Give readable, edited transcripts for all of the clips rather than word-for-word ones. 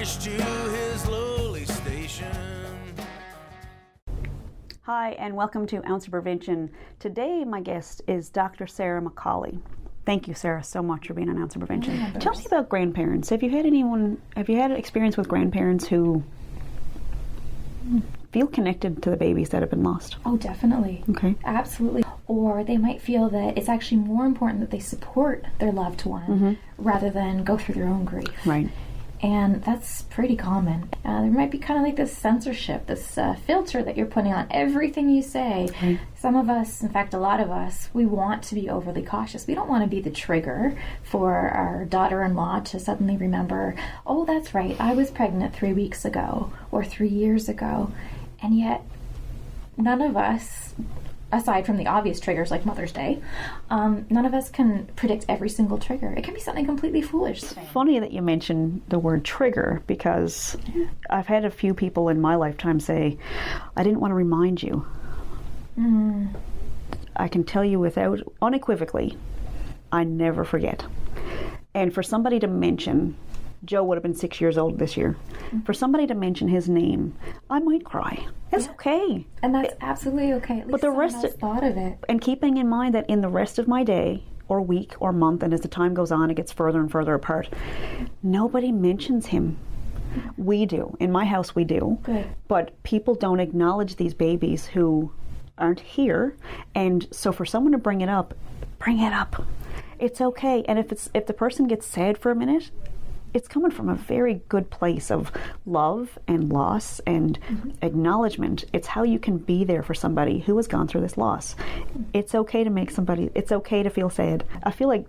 banished to his lowly station. Hi, and welcome to Ounce of Prevention. Today, my guest is Dr. Sarah MacAuley. Thank you, Sarah, so much for being on Ounce of Prevention. Yeah, Tell me about grandparents. Have you had an experience with grandparents who feel connected to the babies that have been lost? Oh, definitely. Okay. Absolutely. Or they might feel that it's actually more important that they support their loved one rather than go through their own grief. Right. And that's pretty common. There might be kind of like this censorship, this filter that you're putting on everything you say. Right. Some of us, in fact, a lot of us, we want to be overly cautious. We don't want to be the trigger for our daughter-in-law to suddenly remember, oh, that's right, I was pregnant 3 weeks ago or 3 years ago. And yet, none of us, aside from the obvious triggers like Mother's Day, none of us can predict every single trigger. It can be something completely foolish. It's funny that you mention the word trigger, because I've had a few people in my lifetime say, I didn't want to remind you. I can tell you without, unequivocally, I never forget. And for somebody to mention, Joe would have been 6 years old this year. For somebody to mention his name, I might cry. It's okay. And that's absolutely okay. At least someone else thought of it. And keeping in mind that in the rest of my day, or week, or month, and as the time goes on, it gets further and further apart, nobody mentions him. We do. In my house, we do. Good. But people don't acknowledge these babies who aren't here. And so for someone to bring it up, It's okay. And if the person gets sad for a minute, it's coming from a very good place of love and loss and acknowledgement. It's how you can be there for somebody who has gone through this loss. It's okay to it's okay to feel sad. I feel like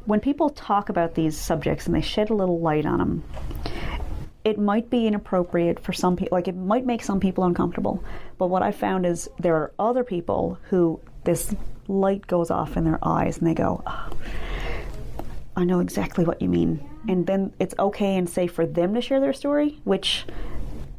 when people talk about these subjects and they shed a little light on them, it might be inappropriate for some people, like it might make some people uncomfortable. But what I found is there are other people who this light goes off in their eyes and they go, oh, I know exactly what you mean. And then it's okay and safe for them to share their story, which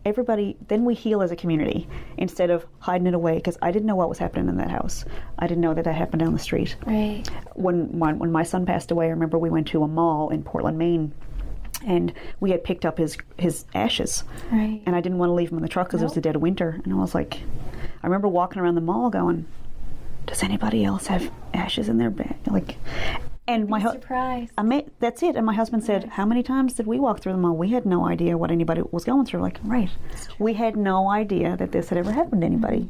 then we heal as a community instead of hiding it away, because I didn't know what was happening in that house. I didn't know that happened down the street. Right. When my son passed away, I remember we went to a mall in Portland, Maine, and we had picked up his ashes. Right. And I didn't want to leave him in the truck because it was the dead of winter. And I was like, I remember walking around the mall going, does anybody else have ashes in their bed? And my surprise. That's it. And my husband said, how many times did we walk through the mall? We had no idea what anybody was going through. Like, right. We had no idea that this had ever happened to anybody.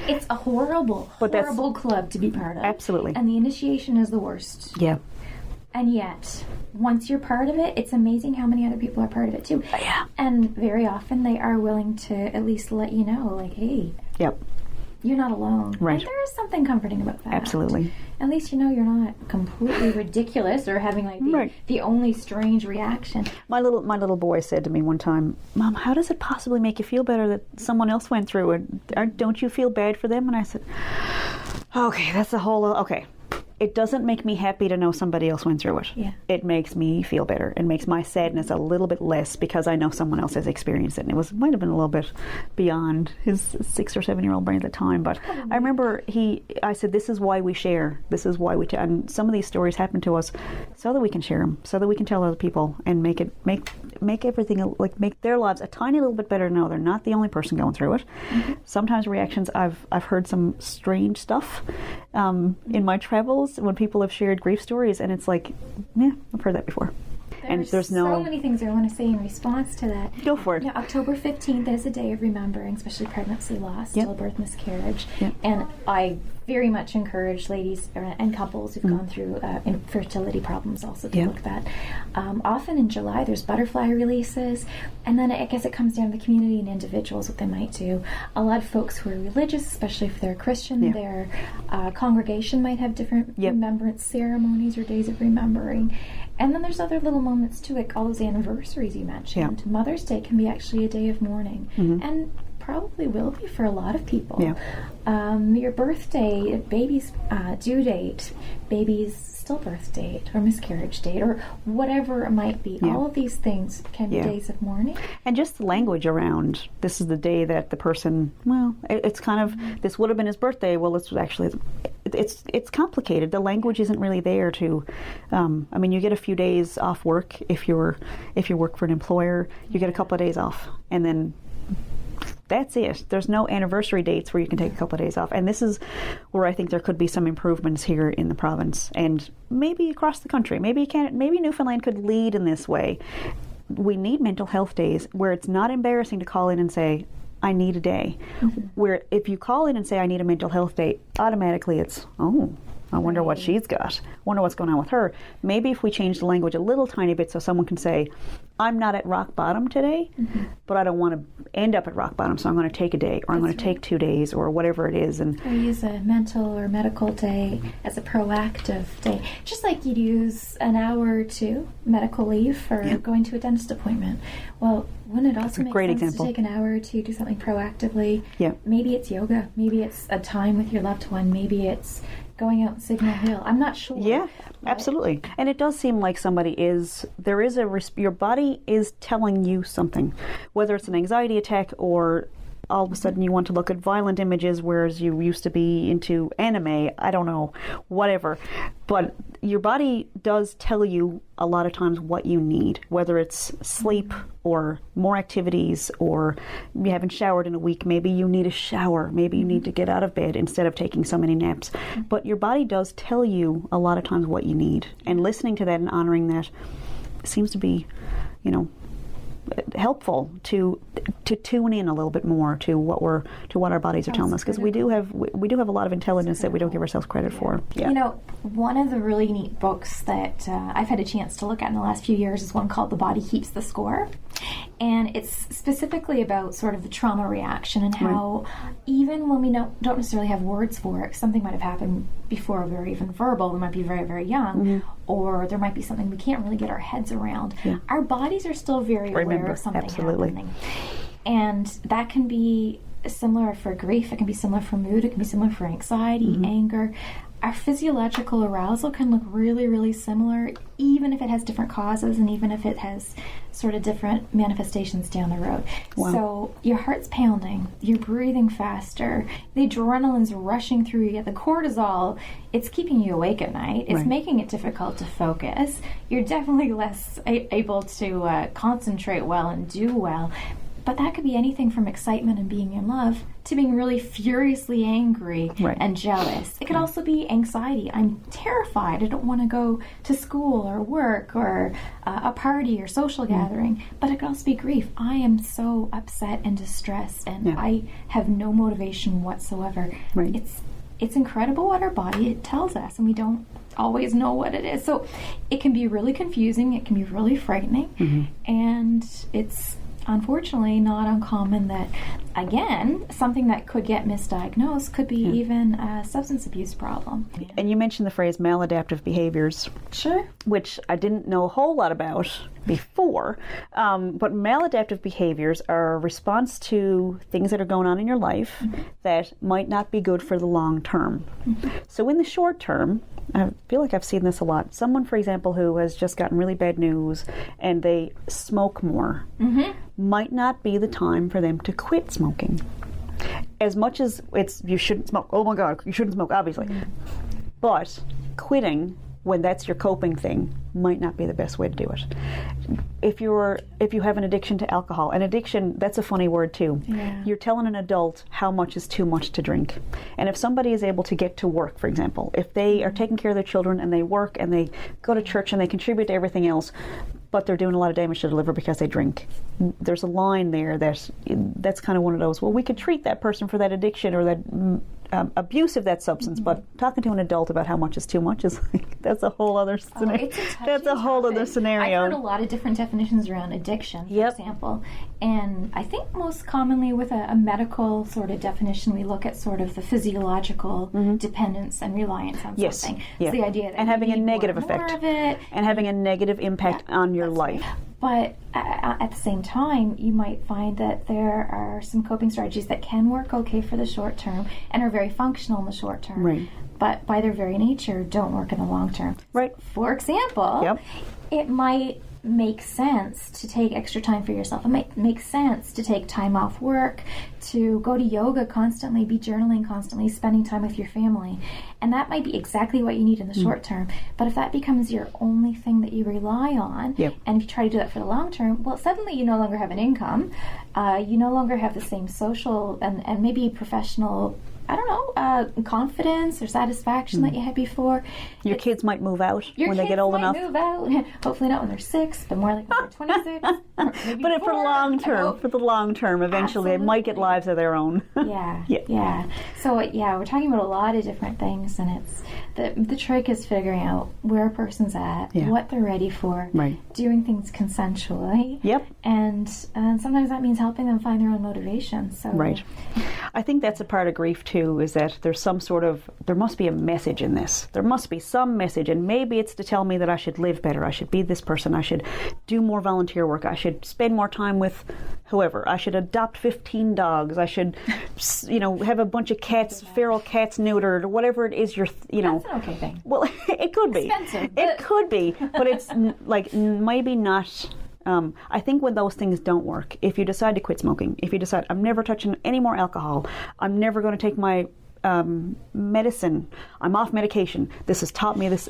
It's a horrible club to be part of. Absolutely. And the initiation is the worst. Yeah. And yet, once you're part of it, it's amazing how many other people are part of it too. Yeah. And very often they are willing to at least let you know, like, hey. Yep. You're not alone. Right. And there is something comforting about that. Absolutely. At least you know you're not completely ridiculous or having the only strange reaction. My little boy said to me one time, Mom, how does it possibly make you feel better that someone else went through it? Don't you feel bad for them? And I said, okay, that's a whole, okay. It doesn't make me happy to know somebody else went through it. Yeah. It makes me feel better. It makes my sadness a little bit less because I know someone else has experienced it. And it might have been a little bit beyond his 6 or 7 year old brain at the time. But I remember I said, this is why we share. This is why and some of these stories happen to us so that we can share them, so that we can tell other people and make everything, make their lives a tiny little bit better to know they're not the only person going through it. Sometimes reactions, I've heard some strange stuff in my travels when people have shared grief stories, and it's like, yeah, I've heard that before. There's so many things I want to say in response to that. Go for it. Yeah, October 15th is a day of remembering, especially pregnancy loss, stillbirth, miscarriage. Yep. And I very much encourage ladies and couples who've gone through infertility problems also to look at that. Often in July there's butterfly releases, and then I guess it comes down to the community and individuals what they might do. A lot of folks who are religious, especially if they're Christian, their congregation might have different remembrance ceremonies or days of remembering. And then there's other little moments too, like all those anniversaries you mentioned. Yeah. Mother's Day can be actually a day of mourning, and probably will be for a lot of people. Yeah. Your birthday, baby's due date, baby's stillbirth date, or miscarriage date, or whatever it might be. Yeah. All of these things can be days of mourning. And just the language around, this is the day that the person, it's kind of, this would have been his birthday, well, this was actually, it's complicated. The language isn't really there to. I mean, you get a few days off work if you work for an employer. You get a couple of days off, and then that's it. There's no anniversary dates where you can take a couple of days off. And this is where I think there could be some improvements here in the province and maybe across the country. Maybe Newfoundland could lead in this way. We need mental health days where it's not embarrassing to call in and say, I need a day. Mm-hmm. Where if you call in and say, I need a mental health day, automatically it's, oh, I wonder what she's got. I wonder what's going on with her. Maybe if we change the language a little tiny bit so someone can say, I'm not at rock bottom today, but I don't want to end up at rock bottom, so I'm going to take a day, or I'm going to take 2 days, or whatever it is. And or use a mental or medical day as a proactive day. Just like you'd use an hour or two medical leave for going to a dentist appointment. Well, wouldn't it also make sense to take an hour or two, do something proactively? Yeah. Maybe it's yoga. Maybe it's a time with your loved one. Maybe it's going out Signal Hill. I'm not sure. Yeah, absolutely. And it does seem like your body is telling you something, whether it's an anxiety attack or all of a sudden you want to look at violent images, whereas you used to be into anime, I don't know, whatever. But your body does tell you a lot of times what you need, whether it's sleep or more activities, or you haven't showered in a week, maybe you need a shower, maybe you need to get out of bed instead of taking so many naps. But your body does tell you a lot of times what you need. And listening to that and honoring that seems to be, helpful to tune in a little bit more to what our bodies are telling us, because we do have a lot of intelligence that we don't give ourselves credit for. Yeah. One of the really neat books that I've had a chance to look at in the last few years is one called The Body Keeps the Score, and it's specifically about sort of the trauma reaction and how even when we don't necessarily have words for it, something might have happened before we're even verbal, we might be very, very young, or there might be something we can't really get our heads around. Yeah. Our bodies are still very aware of something happening. And that can be similar for grief, it can be similar for mood, it can be similar for anxiety, anger. Our physiological arousal can look really, really similar, even if it has different causes and even if it has sort of different manifestations down the road. Wow. So your heart's pounding, you're breathing faster, the adrenaline's rushing through you, the cortisol, it's keeping you awake at night, it's making it difficult to focus, you're definitely less able to concentrate well and do well. But that could be anything from excitement and being in love to being really furiously angry and jealous. It could also be anxiety. I'm terrified. I don't want to go to school or work or a party or social gathering. But it could also be grief. I am so upset and distressed and I have no motivation whatsoever. It's incredible what our body tells us, and we don't always know what it is. So it can be really confusing. It can be really frightening. And it's unfortunately not uncommon that, again, something that could get misdiagnosed could be even a substance abuse problem. And you mentioned the phrase maladaptive behaviors. Sure. Which I didn't know a whole lot about before. But maladaptive behaviors are a response to things that are going on in your life that might not be good for the long term. So in the short term, I feel like I've seen this a lot. Someone, for example, who has just gotten really bad news and they smoke more, might not be the time for them to quit smoking. As much as you shouldn't smoke, oh my God, you shouldn't smoke, obviously. But quitting when that's your coping thing might not be the best way to do it. If you have an addiction to alcohol, an addiction, that's a funny word too. Yeah. You're telling an adult how much is too much to drink. And if somebody is able to get to work, for example, if they are taking care of their children and they work and they go to church and they contribute to everything else, but they're doing a lot of damage to the liver because they drink. There's a line there that's kind of one of those, well, we could treat that person for that addiction or that abuse of that substance, but talking to an adult about how much is too much is like, that's a whole other scenario. That's a whole other scenario. I've heard a lot of different definitions around addiction, for example. And I think most commonly with a medical sort of definition, we look at sort of the physiological dependence and reliance on something. It's the idea that and having a negative effect. Of it. And having a negative impact on your life. Right. But at the same time, you might find that there are some coping strategies that can work okay for the short term and are very functional in the short term. Right. But by their very nature, don't work in the long term. Right. For example, it might makes sense to take extra time for yourself. It makes sense to take time off work, to go to yoga constantly, be journaling constantly, spending time with your family. And that might be exactly what you need in the short term. But if that becomes your only thing that you rely on, and if you try to do that for the long term, well, suddenly you no longer have an income. You no longer have the same social and maybe professional, confidence or satisfaction that you had before. Your kids might move out when they get old enough. Move out. Hopefully not when they're 6, but more like when they're 26. But for the long term, eventually they might get lives of their own. Yeah. So we're talking about a lot of different things, and it's the trick is figuring out where a person's at, what they're ready for, doing things consensually. And sometimes that means helping them find their own motivation. So I think that's a part of grief too, is that there must be a message in this. There must be some message, and maybe it's to tell me that I should live better, I should be this person, I should do more volunteer work, I should spend more time with whoever, I should adopt 15 dogs, I should, have a bunch of cats, feral cats neutered, or whatever it is That's an okay thing. Well, it could be. Expensive, it could be, but it's maybe not. I think when those things don't work, if you decide to quit smoking, if you decide I'm never touching any more alcohol, I'm never going to take my medicine, I'm off medication, this has taught me this.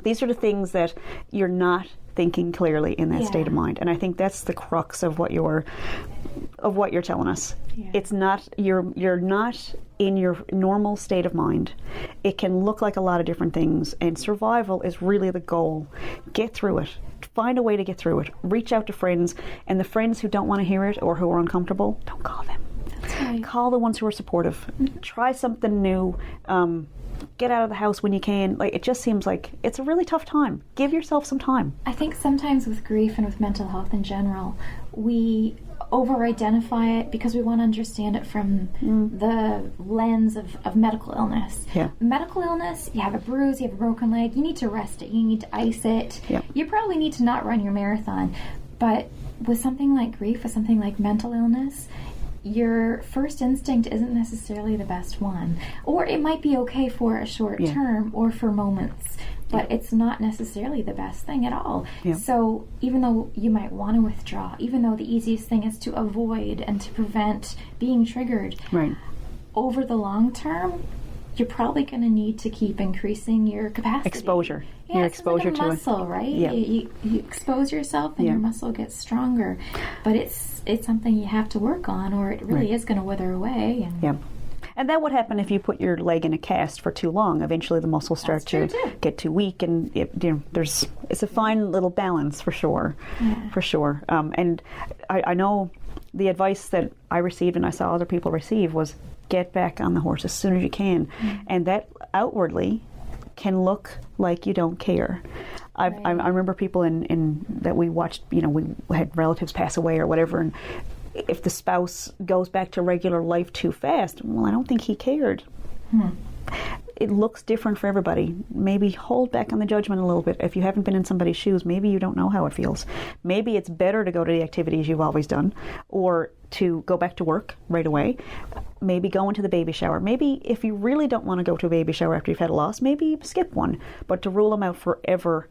These are the things that you're not thinking clearly in that state of mind, and I think that's the crux of what you're telling us. It's not you're not in your normal state of mind. It can look like a lot of different things, and survival is really the goal. Get through it. Find a way to get through it. Reach out to friends, and the friends who don't want to hear it or who are uncomfortable, don't call them. That's right. Call the ones who are supportive. Try something new. Get out of the house when you can. It just seems like it's a really tough time. Give yourself some time. I think sometimes with grief and with mental health in general, we over-identify it because we want to understand it from the lens of medical illness. Medical illness, you have a bruise, you have a broken leg, you need to rest it, you need to ice it. You probably need to not run your marathon. But with something like grief, with something like mental illness, your first instinct isn't necessarily the best one. Or it might be okay for a short term or for moments, but it's not necessarily the best thing at all. So even though you might want to withdraw, even though the easiest thing is to avoid and to prevent being triggered, over the long term, you're probably going to need to keep increasing your capacity. Exposure. Your exposure to muscle, right? You expose yourself and your muscle gets stronger. But it's something you have to work on, or it really is going to wither away. And that would happen if you put your leg in a cast for too long. Eventually the muscles start to get too weak, and it's a fine little balance for sure. For sure. And I know the advice that I received and I saw other people receive was get back on the horse as soon as you can. And that outwardly can look like you don't care. I remember people in that we watched, we had relatives pass away or whatever, and if the spouse goes back to regular life too fast, well, I don't think he cared. It looks different for everybody. Maybe hold back on the judgment a little bit. If you haven't been in somebody's shoes, maybe you don't know how it feels. Maybe it's better to go to the activities you've always done, or to go back to work right away. Maybe go into the baby shower. Maybe if you really don't want to go to a baby shower after you've had a loss, maybe skip one. But to rule them out forever,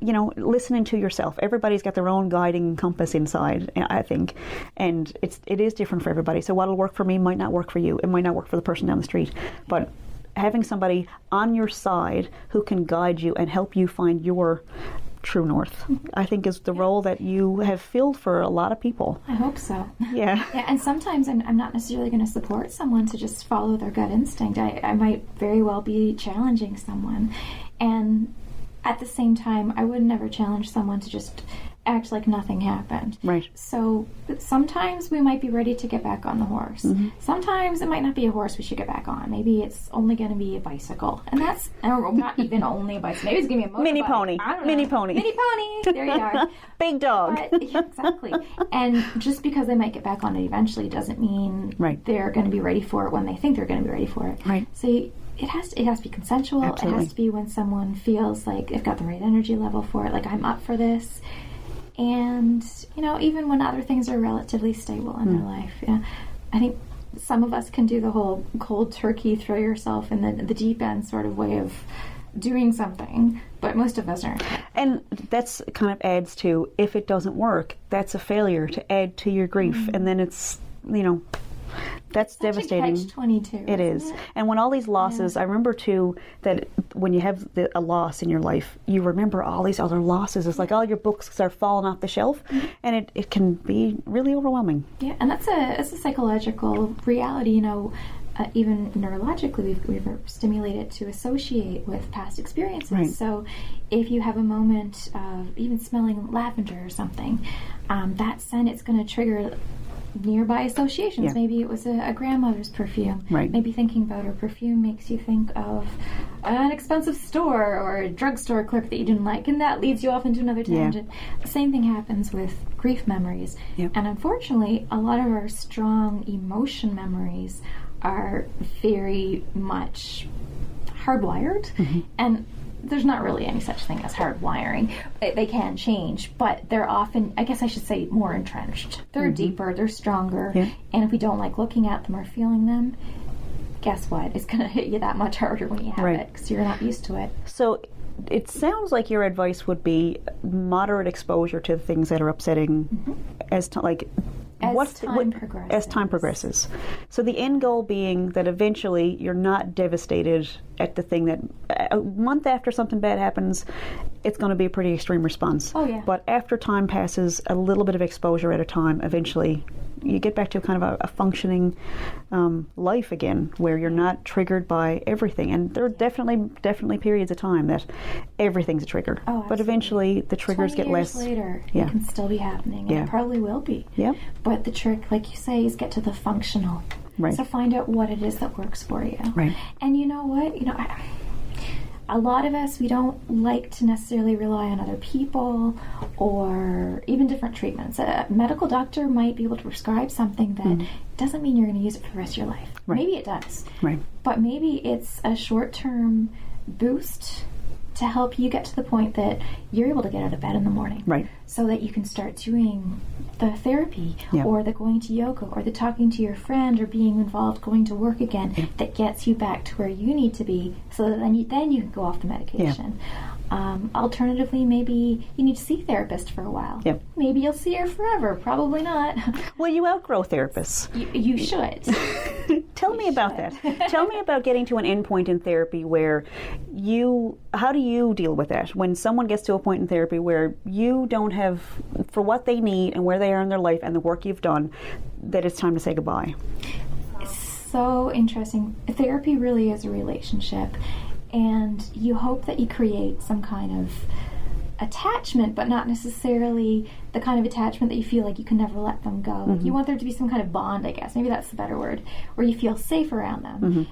listening to yourself. Everybody's got their own guiding compass inside, I think, and it is different for everybody. So what'll work for me might not work for you. It might not work for the person down the street. But having somebody on your side who can guide you and help you find your true north, I think, is the role that you have filled for a lot of people. I hope so. Yeah, and sometimes I'm not necessarily going to support someone to just follow their gut instinct. I might very well be challenging someone, and at the same time, I would never challenge someone to just act like nothing happened. Right. So sometimes we might be ready to get back on the horse. Sometimes it might not be a horse we should get back on. Maybe it's only going to be a bicycle. And that's not even only a bicycle. Maybe it's going to be a motorbike. Mini pony. I don't know. Mini pony. Mini pony. There you are. Big dog. But, exactly. And just because they might get back on it eventually doesn't mean they're going to be ready for it when they think they're going to be ready for it. Right. So it has to be consensual. Absolutely. It has to be when someone feels like they've got the right energy level for it, like I'm up for this. And, even when other things are relatively stable in their life. I think some of us can do the whole cold turkey, throw yourself in the deep end sort of way of doing something, but most of us aren't. And that's kind of adds to, if it doesn't work, that's a failure to add to your grief. And then it's, that's devastating. Catch-22. It is. And when all these losses, I remember too that when you have a loss in your life, you remember all these other losses. It's like all your books are falling off the shelf, and it can be really overwhelming. Yeah, and that's a psychological reality. Even neurologically, we've stimulated to associate with past experiences. Right. So if you have a moment of even smelling lavender or something, that scent, it's going to trigger nearby associations. Yeah. Maybe it was a grandmother's perfume. Right. Maybe thinking about her perfume makes you think of an expensive store or a drugstore clerk that you didn't like, and that leads you off into another tangent. The same thing happens with grief memories. Yep. And unfortunately, a lot of our strong emotion memories are very much hardwired, and there's not really any such thing as hardwiring. They can change, but they're often, I guess I should say, more entrenched. They're deeper, they're stronger, and if we don't like looking at them or feeling them, guess what? It's going to hit you that much harder when you have it, because you're not used to it. So it sounds like your advice would be moderate exposure to things that are upsetting as time progresses. So the end goal being that eventually you're not devastated at the thing that a month after something bad happens, it's going to be a pretty extreme response. Oh, yeah. But after time passes, a little bit of exposure at a time, eventually you get back to kind of a functioning life again, where you're not triggered by everything. And there are definitely periods of time that everything's a trigger. Oh, but eventually the triggers get less. 20 years later, it can still be happening, and it probably will be. Yeah. But the trick, like you say, is get to the functional. Right. So find out what it is that works for you. Right. And you know what? A lot of us, we don't like to necessarily rely on other people or even different treatments. A medical doctor might be able to prescribe something that doesn't mean you're going to use it for the rest of your life. Right. Maybe it does. Right. But maybe it's a short-term boost to help you get to the point that you're able to get out of bed in the morning. Right. So that you can start doing the therapy Yeah. or the going to yoga or the talking to your friend or being involved, going to work again, that gets you back to where you need to be, so that then you can go off the medication. Alternatively, maybe you need to see a therapist for a while. Yep. Maybe you'll see her forever. Probably not. Well, you outgrow therapists. You should. Tell me about that. Tell me about getting to an end point in therapy where how do you deal with that? When someone gets to a point in therapy where you don't have, for what they need and where they are in their life and the work you've done, that it's time to say goodbye. It's so interesting. Therapy really is a relationship, and you hope that you create some kind of attachment, but not necessarily the kind of attachment that you feel like you can never let them go. You want there to be some kind of bond, I guess. Maybe that's the better word, where you feel safe around them.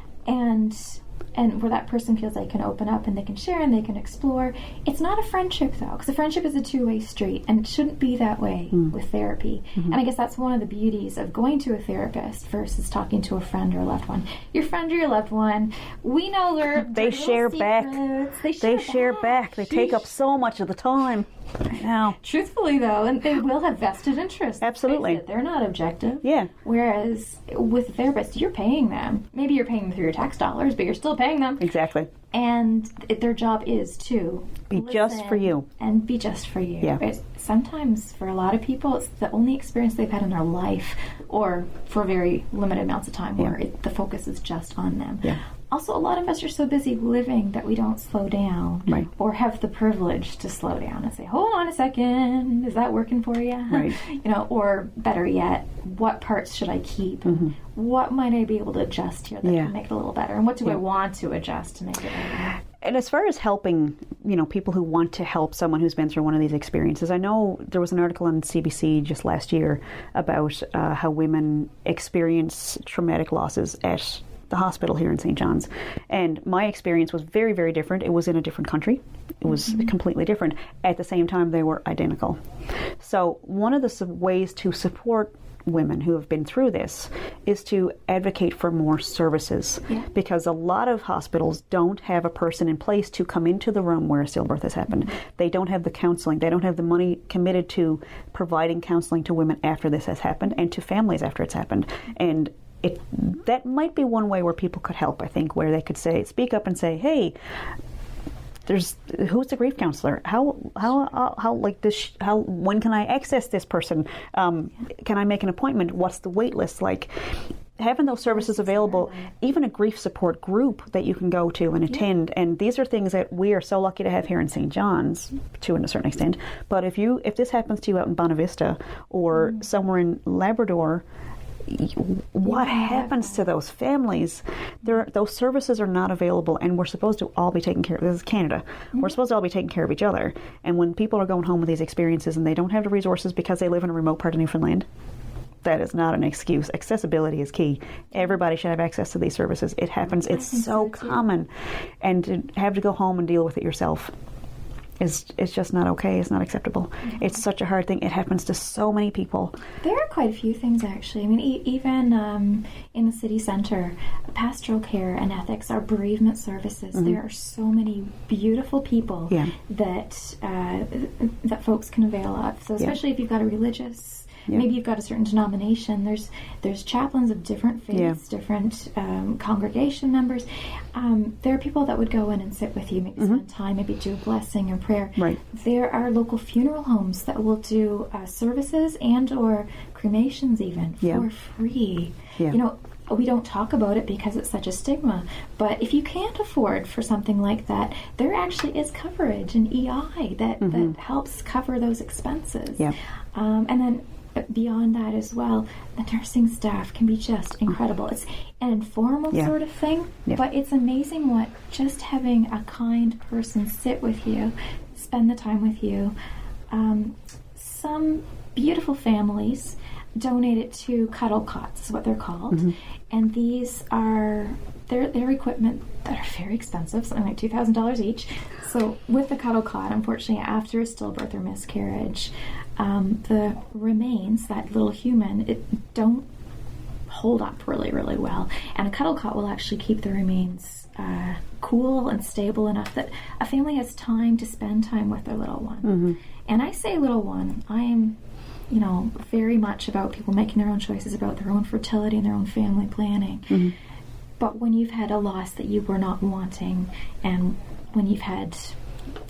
And where that person feels they can open up and they can share and they can explore. It's not a friendship, though, because a friendship is a two-way street, and it shouldn't be that way with therapy. And I guess that's one of the beauties of going to a therapist versus talking to a friend or a loved one. Your friend or your loved one, we know They share back. They share back. They take up so much of the time. I know. Truthfully, though, and they will have vested interest. Absolutely. They're not objective. Yeah. Whereas with a therapist, you're paying them. Maybe you're paying them through your tax dollars, but you're still paying them. Exactly. And their job is to be just for you. And be just for you. Yeah. Sometimes, for a lot of people, it's the only experience they've had in their life, or for very limited amounts of time, where the focus is just on them. Yeah. Also, a lot of us are so busy living that we don't slow down, right, or have the privilege to slow down and say, hold on a second, is that working for you? Right. Or better yet, what parts should I keep? What might I be able to adjust here that can make it a little better? And what do I want to adjust to make it better? And as far as helping, people who want to help someone who's been through one of these experiences, I know there was an article on CBC just last year about how women experience traumatic losses at the hospital here in St. John's. And my experience was very, very different. It was in a different country. It was completely different. At the same time, they were identical. So one of the ways to support women who have been through this is to advocate for more services, because a lot of hospitals don't have a person in place to come into the room where a stillbirth has happened. They don't have the counseling. They don't have the money committed to providing counseling to women after this has happened and to families after it's happened. And that might be one way where people could help, I think, where they could speak up and say, hey, There's who's the grief counselor? How like this? How when can I access this person? Can I make an appointment? What's the wait list like? Having those services available, even a grief support group that you can go to and attend, and these are things that we are so lucky to have here in St. John's, to a certain extent. But if this happens to you out in Bonavista or somewhere in Labrador, what happens to those families? Those services are not available, and we're supposed to all be taking care of. This is Canada. We're supposed to all be taking care of each other. And when people are going home with these experiences and they don't have the resources because they live in a remote part of Newfoundland, that is not an excuse. Accessibility is key. Everybody should have access to these services. It happens. It's so common. And to have to go home and deal with it yourself it's just not okay. It's not acceptable. It's such a hard thing. It happens to so many people. There are quite a few things, actually. I mean, even in the city centre, pastoral care and ethics, our bereavement services, there are so many beautiful people that that folks can avail of. So especially if you've got a religious, maybe you've got a certain denomination, there's chaplains of different faiths, different congregation members. There are people that would go in and sit with you, maybe spend time, maybe do a blessing or prayer. Right. There are local funeral homes that will do services and or cremations even for free. You know, we don't talk about it because it's such a stigma, but if you can't afford for something like that, there actually is coverage in EI that helps cover those expenses. And then beyond that as well, the nursing staff can be just incredible. It's an informal sort of thing, but it's amazing what just having a kind person sit with you, spend the time with you. Some beautiful families donate it to Cuddle cots, is what they're called, and these are their equipment that are very expensive, something like $2,000 each. So with the Cuddle cot, unfortunately, after a stillbirth or miscarriage, the remains, that little human, it don't hold up really, really well. And a Cuddle cot will actually keep the remains cool and stable enough that a family has time to spend time with their little one. And I say little one, I am, you know, very much about people making their own choices about their own fertility and their own family planning. But when you've had a loss that you were not wanting, and when you've had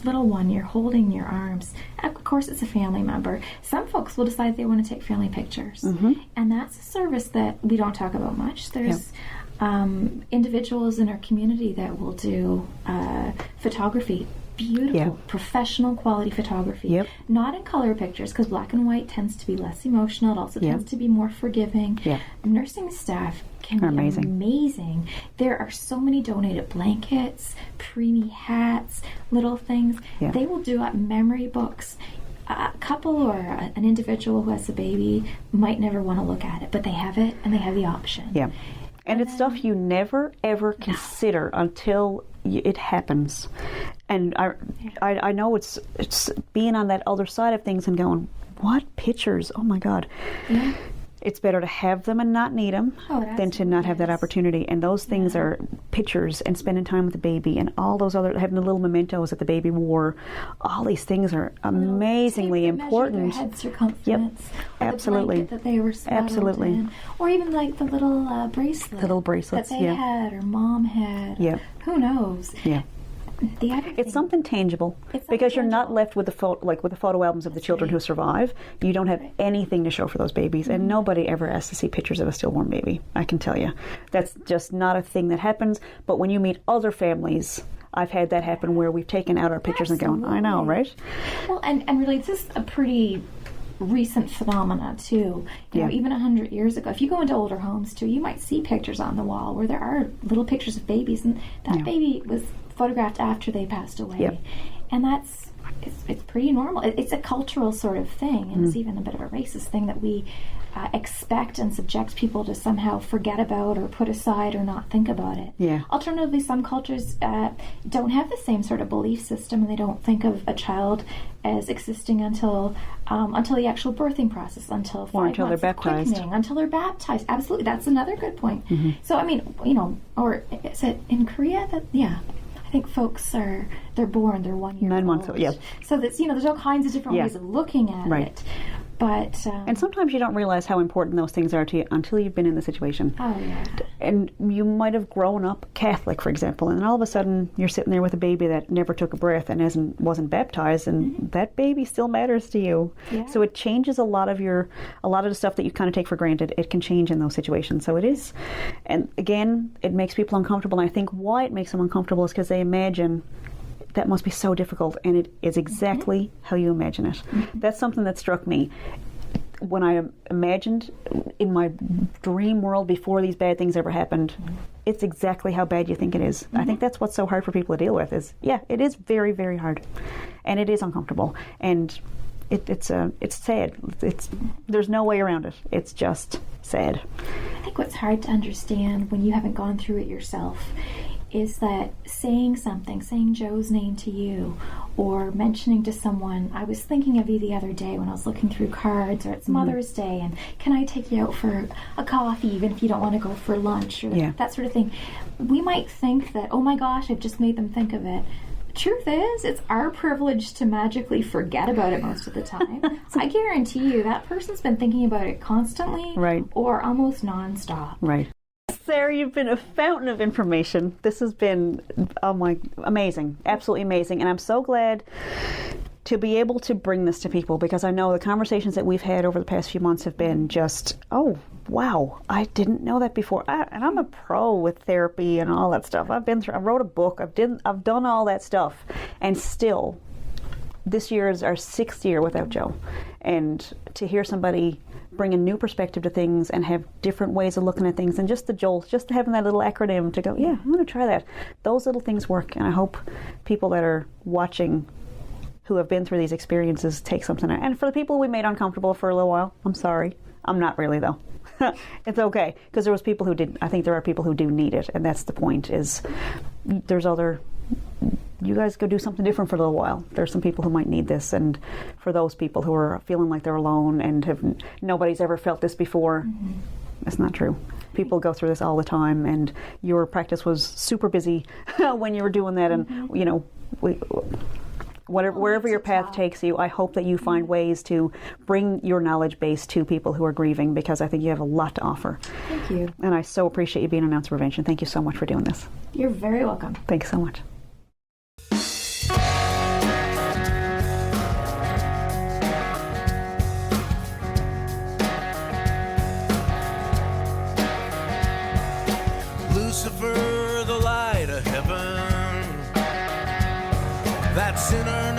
little one you're holding in your arms, of course it's a family member. Some folks will decide they want to take family pictures, and that's a service that we don't talk about much. There's individuals in our community that will do photography, beautiful professional quality photography, not in color pictures, because black and white tends to be less emotional. It also tends to be more forgiving. Nursing staff can be amazing. There are so many donated blankets, preemie hats, little things. They will do up memory books. A couple or an individual who has a baby might never want to look at it, but they have it and they have the option. And it's stuff you never ever consider until it happens. And I know it's being on that other side of things and going, what pictures? Oh my God. It's better to have them and not need them than to not have that opportunity. And those things are pictures and spending time with the baby and all those other, having the little mementos that the baby wore. All these things are amazingly important. Their head circumference. Absolutely. The blanket that they were swaddled in. Or even like the little bracelet. The little bracelets, that they had or mom had. Who knows? It's something tangible, because you're not left with the photo albums of the children who survive. You don't have anything to show for those babies, and nobody ever asks to see pictures of a stillborn baby. I can tell you, that's just not a thing that happens. But when you meet other families, I've had that happen where we've taken out our pictures and going, I know, right? Well, and really, this is a pretty recent phenomena too. You know, even 100 years ago, if you go into older homes too, you might see pictures on the wall where there are little pictures of babies, and that baby was photographed after they passed away. And it's pretty normal. It's a cultural sort of thing, and it's even a bit of a racist thing that we expect and subject people to somehow forget about or put aside or not think about it. Alternatively, some cultures don't have the same sort of belief system, and they don't think of a child as existing until the actual birthing process, until 5 months they're baptized. Until they're baptized. Absolutely, that's another good point. So I mean, you know, or is it in Korea that I think folks they're born, they're 1 year 9 months, old. So that's, you know, there's all kinds of different ways of looking at it. But and sometimes you don't realize how important those things are to you until you've been in the situation. oh yeah, And you might have grown up Catholic, for example, and then all of a sudden you're sitting there with a baby that never took a breath and wasn't baptized, and that baby still matters to you. Yeah. So it changes a lot of the stuff that you kind of take for granted. It can change in those situations. So it is, and again, it makes people uncomfortable. And I think why it makes them uncomfortable is because they imagine that must be so difficult, and it is exactly how you imagine it. That's something that struck me when I imagined in my dream world before these bad things ever happened. It's exactly how bad you think it is. I think that's what's so hard for people to deal with is, yeah, it is very, very hard, and it is uncomfortable, and it's sad. There's no way around it. It's just sad. I think what's hard to understand when you haven't gone through it yourself is that saying Joe's name to you, or mentioning to someone, I was thinking of you the other day when I was looking through cards, or it's Mother's Day, and can I take you out for a coffee even if you don't want to go for lunch, or that sort of thing. We might think that, oh my gosh, I've just made them think of it. Truth is, it's our privilege to magically forget about it most of the time. I guarantee you that person's been thinking about it constantly, Right. or almost nonstop. Right. Sarah, you've been a fountain of information. This has been, amazing, absolutely amazing. And I'm so glad to be able to bring this to people, because I know the conversations that we've had over the past few months have been just, oh, wow, I didn't know that before. And I'm a pro with therapy and all that stuff. I wrote a book, I've done all that stuff. And still, this year is our 6th year without Joe. And to hear somebody bring a new perspective to things and have different ways of looking at things, and just the jolt, just having that little acronym to go, yeah, I'm going to try that. Those little things work, and I hope people that are watching who have been through these experiences take something. And for the people we made uncomfortable for a little while, I'm sorry. I'm not really, though. It's okay, because there was people who didn't. I think there are people who do need it, and that's the point, is there's other... You guys go do something different for a little while. There's some people who might need this, and for those people who are feeling like they're alone and nobody's ever felt this before, it's not true. People go through this all the time, and your practice was super busy when you were doing that, and wherever your path takes you, I hope that you find ways to bring your knowledge base to people who are grieving, because I think you have a lot to offer. Thank you. And I so appreciate you being on Ounce of Prevention. Thank you so much for doing this. You're very welcome. Thanks so much. Lucifer, the light of heaven, that sinner